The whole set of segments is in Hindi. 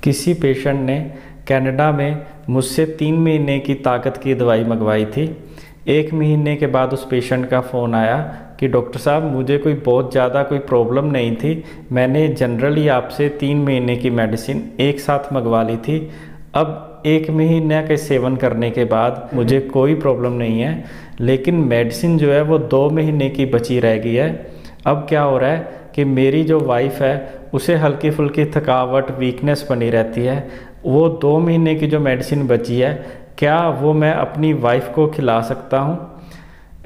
किसी पेशेंट ने कनाडा में मुझसे 3 महीने की ताकत की दवाई मंगवाई थी। 1 महीने के बाद उस पेशेंट का फ़ोन आया कि डॉक्टर साहब मुझे कोई बहुत ज़्यादा कोई प्रॉब्लम नहीं थी, मैंने जनरली आपसे 3 महीने की मेडिसिन एक साथ मंगवा ली थी। अब 1 महीने के सेवन करने के बाद मुझे कोई प्रॉब्लम नहीं है, लेकिन मेडिसिन जो है वो 2 महीने की बची रह गई है। अब क्या हो रहा है कि मेरी जो वाइफ है उसे हल्की फुल्की थकावट, वीकनेस बनी रहती है। वो 2 महीने की जो मेडिसिन बची है, क्या वो मैं अपनी वाइफ को खिला सकता हूँ?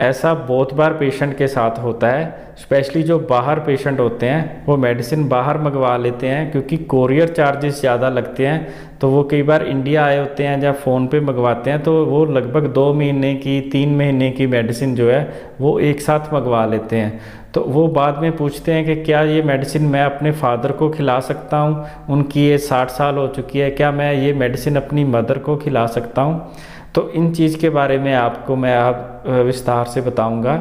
ऐसा बहुत बार पेशेंट के साथ होता है। स्पेशली जो बाहर पेशेंट होते हैं वो मेडिसिन बाहर मंगवा लेते हैं क्योंकि कोरियर चार्जेस ज़्यादा लगते हैं, तो वो कई बार इंडिया आए होते हैं या फ़ोन पे मंगवाते हैं, तो वो लगभग 2 महीने की 3 महीने की मेडिसिन जो है वो एक साथ मंगवा लेते हैं। तो वो बाद में पूछते हैं कि क्या ये मेडिसिन मैं अपने फादर को खिला सकता हूँ, उनकी एज 60 साल हो चुकी है, क्या मैं ये मेडिसिन अपनी मदर को खिला सकता हूँ? तो इन चीज़ के बारे में आपको मैं विस्तार से बताऊंगा।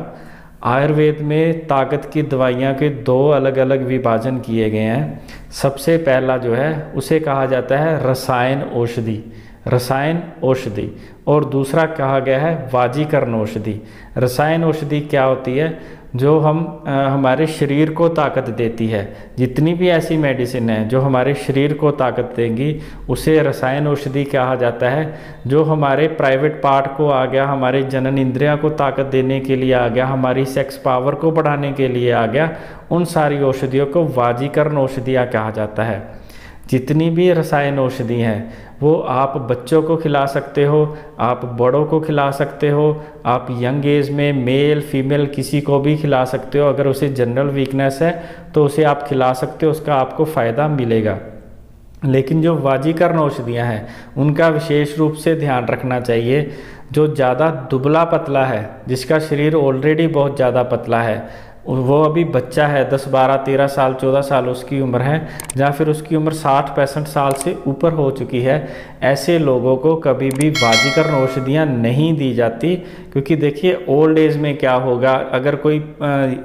आयुर्वेद में ताकत की दवाइयाँ के 2 अलग अलग विभाजन किए गए हैं। सबसे पहला जो है उसे कहा जाता है रसायन औषधि, रसायन औषधि, और दूसरा कहा गया है वाजीकरण औषधि। रसायन औषधि क्या होती है? जो हमारे शरीर को ताकत देती है। जितनी भी ऐसी मेडिसिन है जो हमारे शरीर को ताकत देंगी उसे रसायन औषधि कहा जाता है। जो हमारे प्राइवेट पार्ट को आ गया, हमारे जनन इंद्रिया को ताकत देने के लिए आ गया, हमारी सेक्स पावर को बढ़ाने के लिए आ गया, उन सारी औषधियों को वाजीकरण औषधियाँ कहा जाता है। जितनी भी रसायन औषधि हैं वो आप बच्चों को खिला सकते हो, आप बड़ों को खिला सकते हो, आप यंग एज में मेल फीमेल किसी को भी खिला सकते हो। अगर उसे जनरल वीकनेस है तो उसे आप खिला सकते हो, उसका आपको फ़ायदा मिलेगा। लेकिन जो वाजीकरण औषधियाँ हैं उनका विशेष रूप से ध्यान रखना चाहिए। जो ज़्यादा दुबला पतला है, जिसका शरीर ऑलरेडी बहुत ज़्यादा पतला है, वो अभी बच्चा है, 10, 12, 13 साल, 14 साल उसकी उम्र है, या फिर उसकी उम्र 60-65 साल से ऊपर हो चुकी है, ऐसे लोगों को कभी भी वाजीकरण औषधियाँ नहीं दी जाती। क्योंकि देखिए ओल्ड एज में क्या होगा, अगर कोई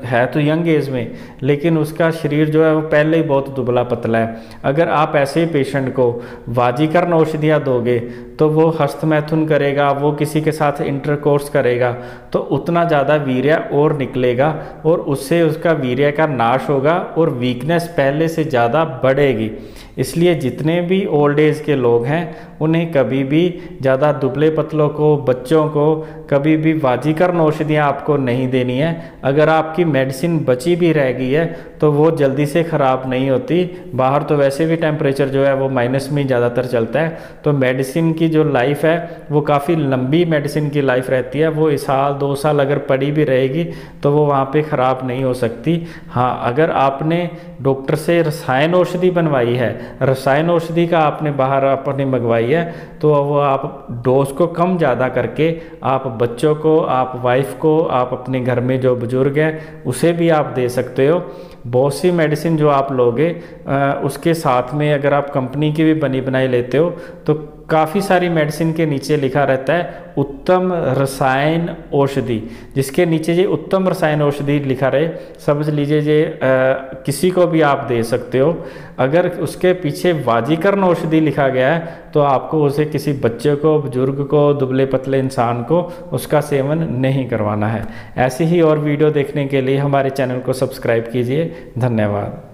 है तो यंग एज में, लेकिन उसका शरीर जो है वो पहले ही बहुत दुबला पतला है। अगर आप ऐसे पेशेंट को वाजीकरण औषधियाँ दोगे तो वो हस्तमैथुन करेगा, वो किसी के साथ इंटरकोर्स करेगा, तो उतना ज़्यादा वीर्य और निकलेगा और उससे उसका वीर्य का नाश होगा और वीकनेस पहले से ज़्यादा बढ़ेगी। इसलिए जितने भी ओल्ड एज के लोग हैं उन्हें कभी भी ज़्यादा दुबले पतलों को, बच्चों को कभी भी वाजीकरण औषधियाँ आपको नहीं देनी है। अगर आपकी मेडिसिन बची भी रह गई है तो वो जल्दी से ख़राब नहीं होती। बाहर तो वैसे भी टेम्परेचर जो है वो माइनस में ज़्यादातर चलता है, तो मेडिसिन की जो लाइफ है वो काफ़ी लंबी मेडिसिन की लाइफ रहती है। वो 1 साल 2 साल अगर पड़ी भी रहेगी तो वो वहाँ पे ख़राब नहीं हो सकती। हाँ, अगर आपने डॉक्टर से रसायन औषधि बनवाई है, रसायन औषधि का आपने बाहर आपने मंगवाई है, तो वो आप डोज को कम ज़्यादा करके आप बच्चों को, आप वाइफ को, आप अपने घर में जो बुजुर्ग हैं उसे भी आप दे सकते हो। बहुत सी मेडिसिन जो आप लोगे उसके साथ में अगर आप कंपनी की भी बनी बनाई लेते हो तो काफ़ी सारी मेडिसिन के नीचे लिखा रहता है उत्तम रसायन औषधि। जिसके नीचे ये उत्तम रसायन औषधि लिखा रहे, समझ लीजिए ये किसी को भी आप दे सकते हो। अगर उसके पीछे वाजीकरण औषधि लिखा गया है तो आपको उसे किसी बच्चे को, बुजुर्ग को, दुबले पतले इंसान को उसका सेवन नहीं करवाना है। ऐसी ही और वीडियो देखने के लिए हमारे चैनल को सब्सक्राइब कीजिए। धन्यवाद।